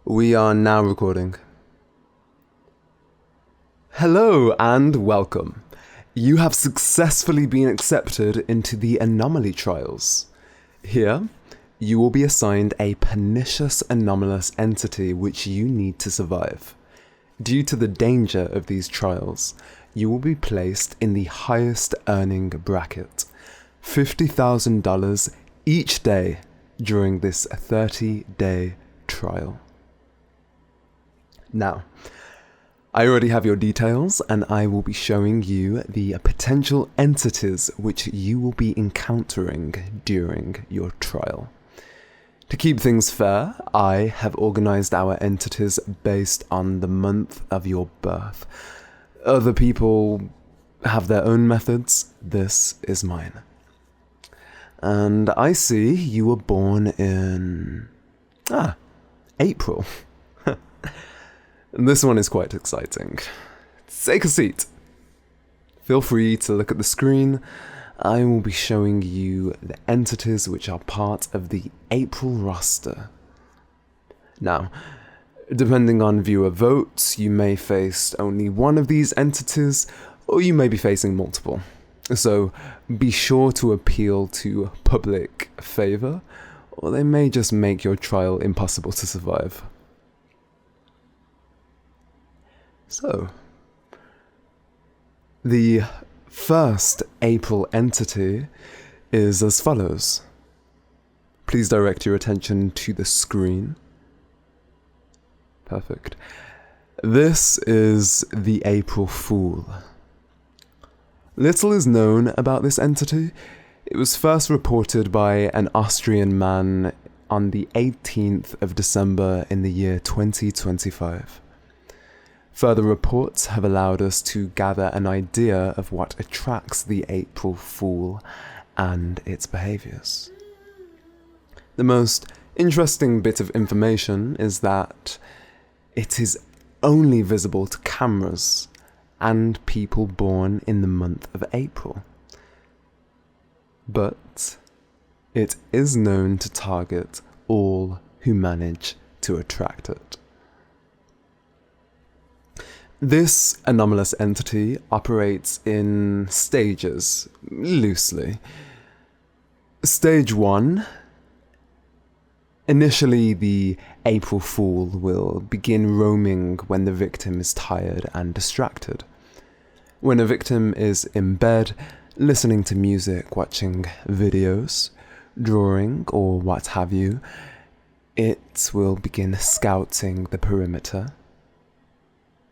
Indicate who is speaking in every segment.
Speaker 1: We are now recording. Hello and welcome. You have successfully been accepted into the Anomaly Trials. Here, you will be assigned a pernicious anomalous entity which you need to survive. Due to the danger of these trials, you will be placed in the highest earning bracket, $50,000 each day during this 30-day trial. Now, I already have your details and I will be showing you the potential entities which you will be encountering during your trial. To keep things fair, I have organized our entities based on the month of your birth. Other people have their own methods, this is mine. And I see you were born in... April. This one is quite exciting. Take a seat. Feel free to look at the screen. I will be showing you the entities which are part of the April roster. Now, depending on viewer votes, you may face only one of these entities, or you may be facing multiple. So be sure to appeal to public favor, or they may just make your trial impossible to survive. So, the first April entity is as follows. Please direct your attention to the screen. Perfect. This is the April Fool. Little is known about this entity. It was first reported by an Austrian man on the 18th of December in the year 2025. Further reports have allowed us to gather an idea of what attracts the April Fool and its behaviors. The most interesting bit of information is that it is only visible to cameras and people born in the month of April. But it is known to target all who manage to attract it. This anomalous entity operates in stages, loosely. Stage 1. Initially, the April Fool will begin roaming when the victim is tired and distracted. When a victim is in bed, listening to music, watching videos, drawing, or what have you, it will begin scouting the perimeter,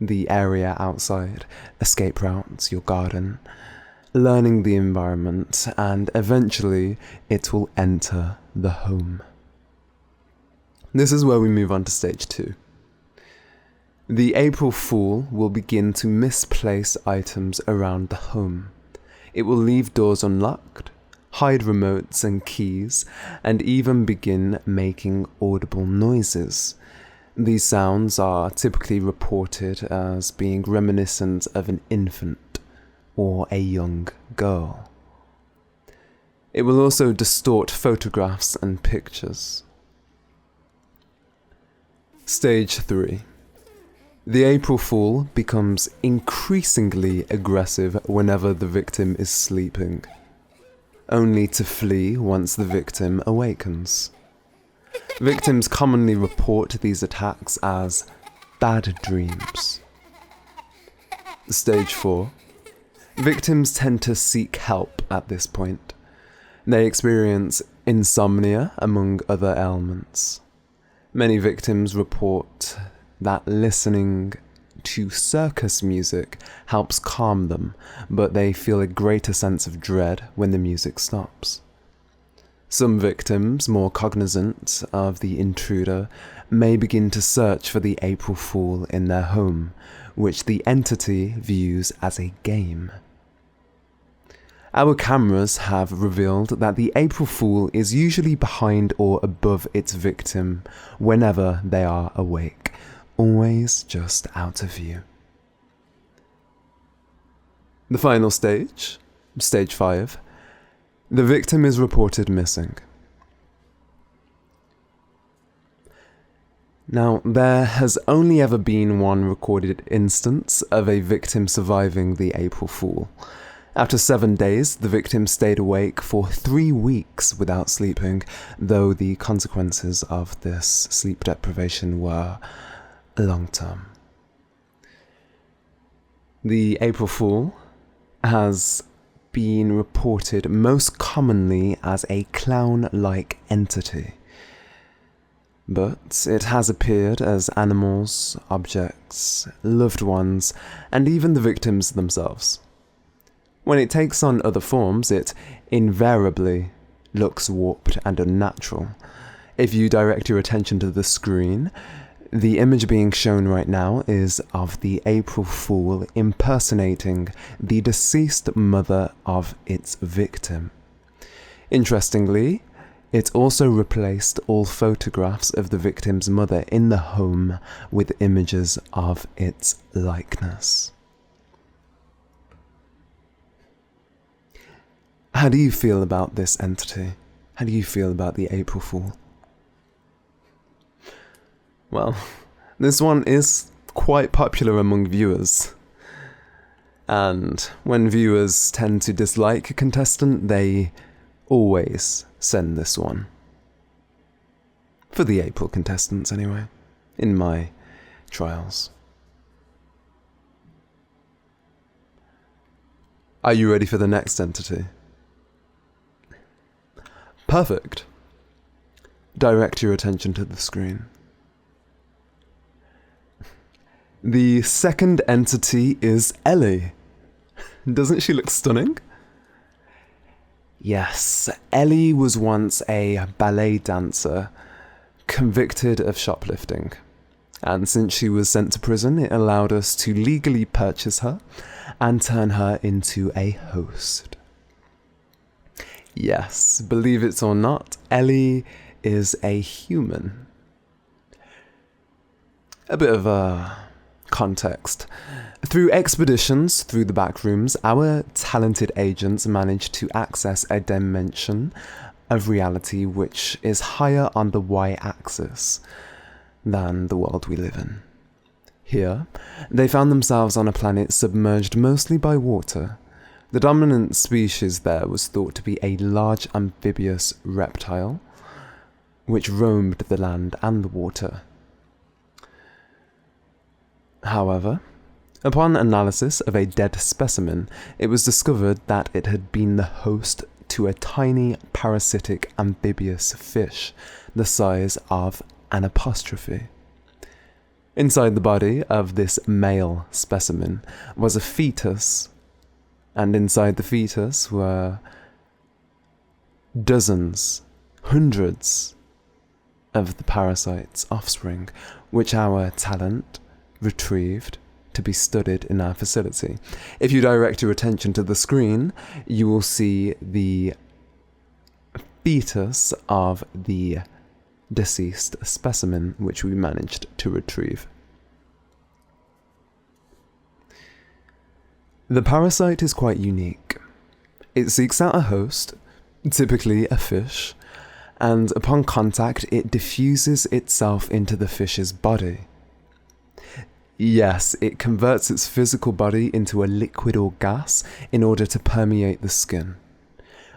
Speaker 1: the area outside, escape routes, your garden, learning the environment, and eventually it will enter the home. This is where we move on to stage 2. The April Fool will begin to misplace items around the home. It will leave doors unlocked, hide remotes and keys, and even begin making audible noises. These sounds are typically reported as being reminiscent of an infant or a young girl. It will also distort photographs and pictures. Stage 3. The April Fool becomes increasingly aggressive whenever the victim is sleeping, only to flee once the victim awakens. Victims commonly report these attacks as bad dreams. Stage 4. Victims tend to seek help at this point. They experience insomnia, among other ailments. Many victims report that listening to circus music helps calm them, but they feel a greater sense of dread when the music stops. Some victims, more cognizant of the intruder, may begin to search for the April Fool in their home, which the entity views as a game. Our cameras have revealed that the April Fool is usually behind or above its victim whenever they are awake, always just out of view. The final stage, stage 5, the victim is reported missing. Now, there has only ever been one recorded instance of a victim surviving the April Fool. After 7 days, the victim stayed awake for 3 weeks without sleeping, though the consequences of this sleep deprivation were long-term. The April Fool has been reported most commonly as a clown-like entity, but it has appeared as animals, objects, loved ones, and even the victims themselves. When it takes on other forms, it invariably looks warped and unnatural. If you direct your attention to the screen, the image being shown right now is of the April Fool impersonating the deceased mother of its victim. Interestingly, it also replaced all photographs of the victim's mother in the home with images of its likeness. How do you feel about this entity? How do you feel about the April Fool? Well, this one is quite popular among viewers. And when viewers tend to dislike a contestant, they always send this one. For the April contestants, anyway, in my trials. Are you ready for the next entity? Perfect. Direct your attention to the screen. The second entity is Ellie. Doesn't she look stunning? Yes, Ellie was once a ballet dancer convicted of shoplifting. And since she was sent to prison, it allowed us to legally purchase her and turn her into a host. Yes, believe it or not, Ellie is a human. A bit of context. Through expeditions through the back rooms, our talented agents managed to access a dimension of reality which is higher on the y-axis than the world we live in. Here, they found themselves on a planet submerged mostly by water. The dominant species there was thought to be a large amphibious reptile, which roamed the land and the water. However, upon analysis of a dead specimen, it was discovered that it had been the host to a tiny parasitic amphibious fish the size of an apostrophe. Inside the body of this male specimen was a fetus, and inside the fetus were dozens, hundreds of the parasite's offspring, which our talent retrieved to be studied in our facility. If you direct your attention to the screen, you will see the fetus of the deceased specimen which we managed to retrieve. The parasite is quite unique. It seeks out a host, typically a fish, and upon contact it diffuses itself into the fish's body. Yes, it converts its physical body into a liquid or gas in order to permeate the skin.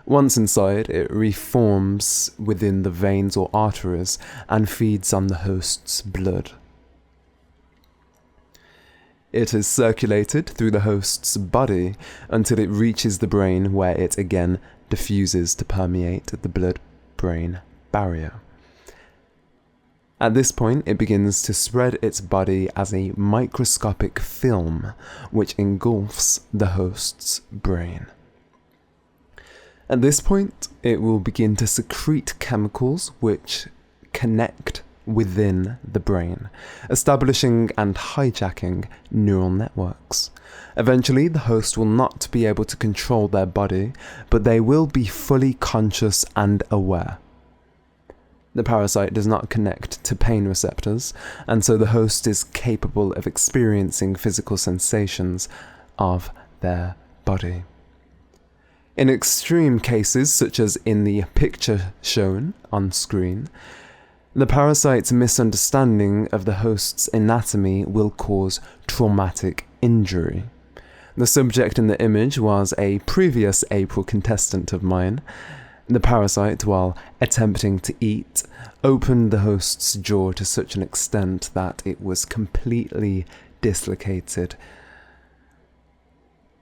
Speaker 1: Once inside, it reforms within the veins or arteries and feeds on the host's blood. It is circulated through the host's body until it reaches the brain, where it again diffuses to permeate the blood-brain barrier. At this point, it begins to spread its body as a microscopic film which engulfs the host's brain. At this point, it will begin to secrete chemicals which connect within the brain, establishing and hijacking neural networks. Eventually, the host will not be able to control their body, but they will be fully conscious and aware. The parasite does not connect to pain receptors, and so the host is capable of experiencing physical sensations of their body. In extreme cases, such as in the picture shown on screen, The parasite's misunderstanding of the host's anatomy will cause traumatic injury. The subject in the image was a previous April contestant of mine. The parasite, while attempting to eat, opened the host's jaw to such an extent that it was completely dislocated.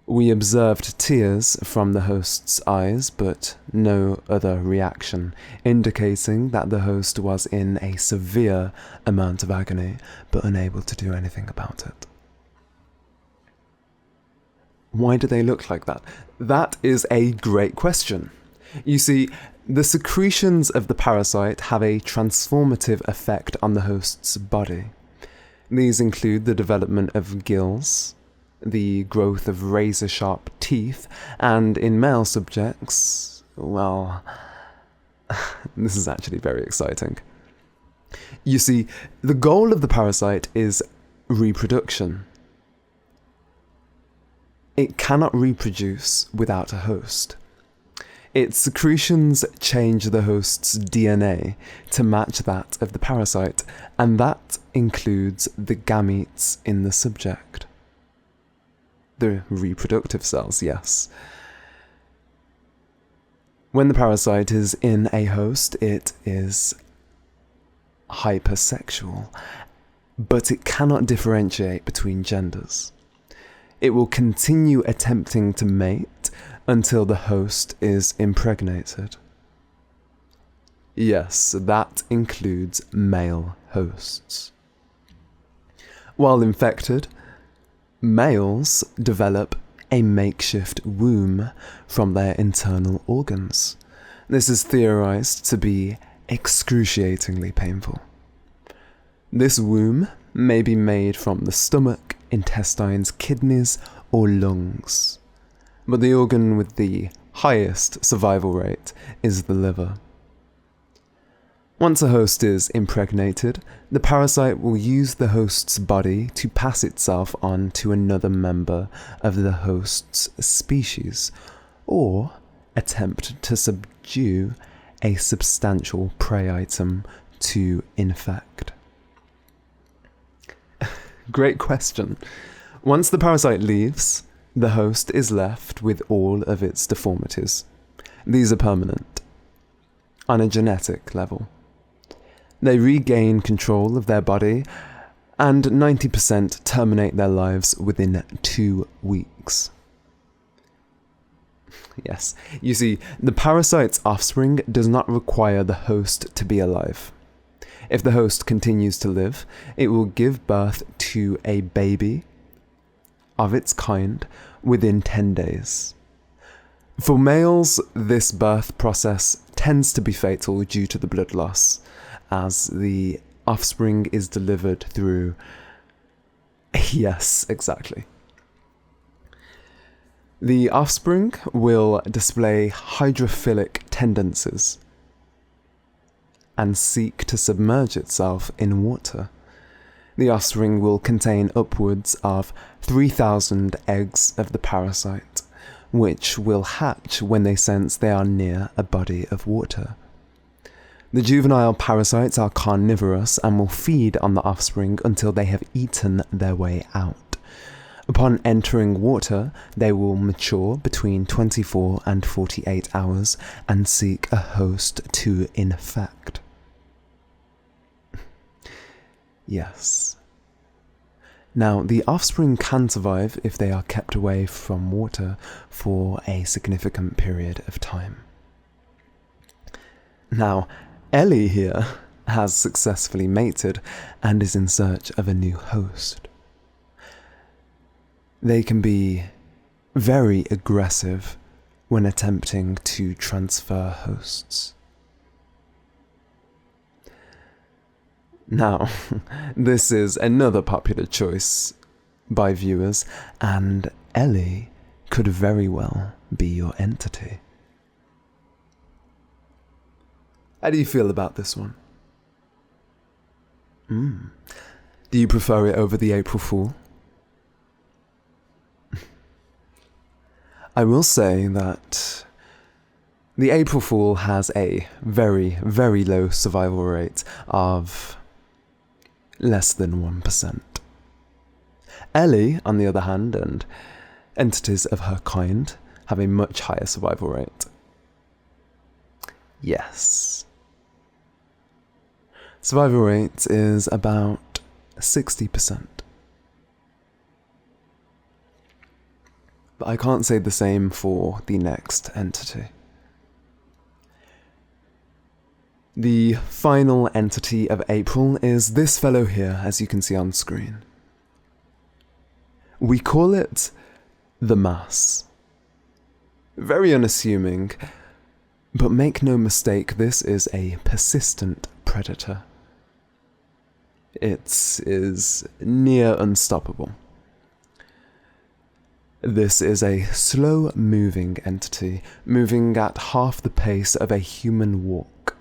Speaker 1: We observed tears from the host's eyes, but no other reaction, indicating that the host was in a severe amount of agony, but unable to do anything about it. Why do they look like that? That is a great question. You see, the secretions of the parasite have a transformative effect on the host's body. These include the development of gills, the growth of razor-sharp teeth, and in male subjects, well, this is actually very exciting. You see, the goal of the parasite is reproduction. It cannot reproduce without a host. Its secretions change the host's DNA to match that of the parasite, and that includes the gametes in the subject. The reproductive cells, yes. When the parasite is in a host, it is hypersexual, but it cannot differentiate between genders. It will continue attempting to mate until the host is impregnated. Yes, that includes male hosts. While infected, males develop a makeshift womb from their internal organs. This is theorized to be excruciatingly painful. This womb may be made from the stomach, intestines, kidneys, or lungs, but the organ with the highest survival rate is the liver. Once a host is impregnated, the parasite will use the host's body to pass itself on to another member of the host's species, or attempt to subdue a substantial prey item to infect. Great question. Once the parasite leaves, the host is left with all of its deformities. These are permanent, on a genetic level. They regain control of their body, and 90% terminate their lives within 2 weeks. Yes, you see, the parasite's offspring does not require the host to be alive. If the host continues to live, it will give birth to a baby of its kind within 10 days. For males, this birth process tends to be fatal due to the blood loss, as the offspring is delivered through... Yes, exactly. The offspring will display hydrophilic tendencies and seek to submerge itself in water. The offspring will contain upwards of 3,000 eggs of the parasite, which will hatch when they sense they are near a body of water. The juvenile parasites are carnivorous and will feed on the offspring until they have eaten their way out. Upon entering water, they will mature between 24 and 48 hours and seek a host to infect. Yes. Now, the offspring can survive if they are kept away from water for a significant period of time. Now, Ellie here has successfully mated and is in search of a new host. They can be very aggressive when attempting to transfer hosts. Now, this is another popular choice by viewers, and Ellie could very well be your entity. How do you feel about this one? Do you prefer it over the April Fool? I will say that The April Fool has a very, very low survival rate of less than 1%. Ellie, on the other hand, and entities of her kind have a much higher survival rate. Yes. Survival rate is about 60%. But I can't say the same for the next entity. The final entity of April is this fellow here, as you can see on screen. We call it the Mass. Very unassuming, but make no mistake, this is a persistent predator. It is near unstoppable. This is a slow-moving entity, moving at half the pace of a human walk.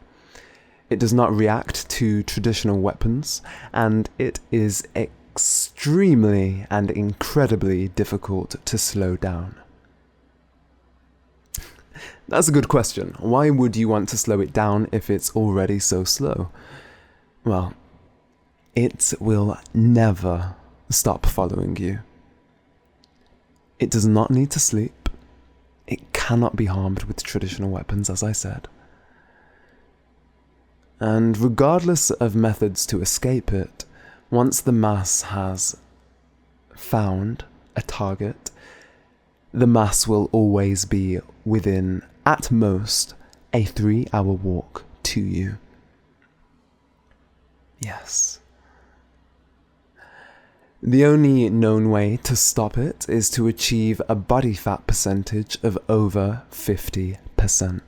Speaker 1: It does not react to traditional weapons, and it is extremely and incredibly difficult to slow down. That's a good question. Why would you want to slow it down if it's already so slow? Well, it will never stop following you. It does not need to sleep. It cannot be harmed with traditional weapons, as I said. And regardless of methods to escape it, once the Mass has found a target, the Mass will always be within, at most, a 3-hour walk to you. Yes. The only known way to stop it is to achieve a body fat percentage of over 50%.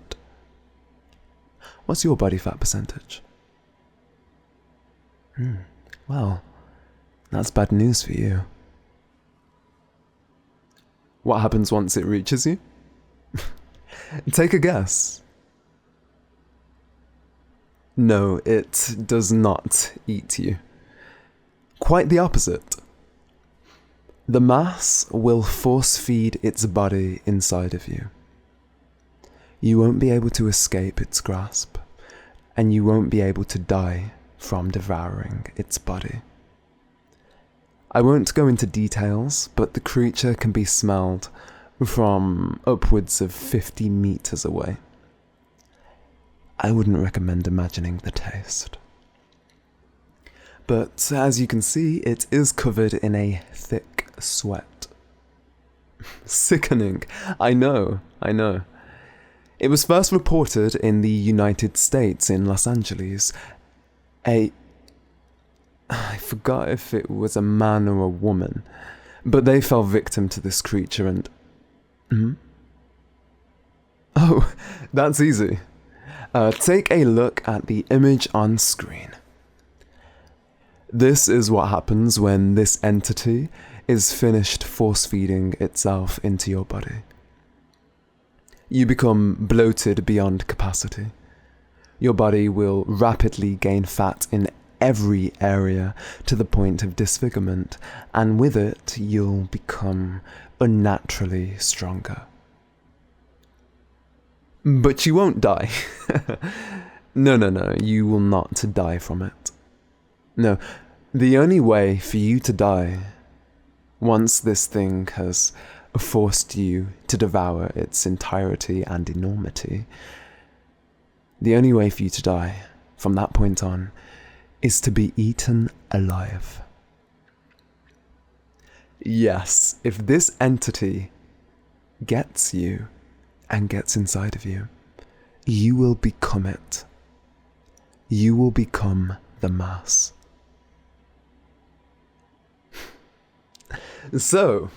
Speaker 1: What's your body fat percentage? Well, that's bad news for you. What happens once it reaches you? Take a guess. No, it does not eat you. Quite the opposite. The Mass will force feed its body inside of you. You won't be able to escape its grasp, and you won't be able to die from devouring its body. I won't go into details, but the creature can be smelled from upwards of 50 meters away. I wouldn't recommend imagining the taste. But as you can see, it is covered in a thick sweat. Sickening. I know. It was first reported in the United States in Los Angeles. I forgot if it was a man or a woman, but they fell victim to this creature and... Oh, that's easy. Take a look at the image on screen. This is what happens when this entity is finished force-feeding itself into your body. You become bloated beyond capacity. Your body will rapidly gain fat in every area to the point of disfigurement, and with it, you'll become unnaturally stronger. But you won't die. No, you will not die from it. No, the only way for you to die, once this thing has forced you to devour its entirety and enormity, the only way for you to die from that point on is to be eaten alive. Yes, if this entity gets you and gets inside of you, you will become it. You will become the Mass. So,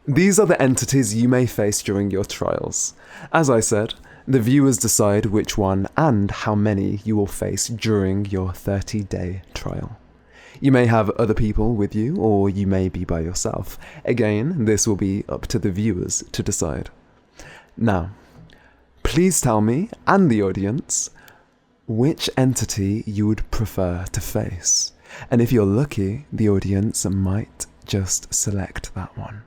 Speaker 1: these are the entities you may face during your trials. As I said, the viewers decide which one and how many you will face during your 30-day trial. You may have other people with you, or you may be by yourself. Again, this will be up to the viewers to decide. Now, please tell me, and the audience, which entity you would prefer to face. And if you're lucky, the audience might just select that one.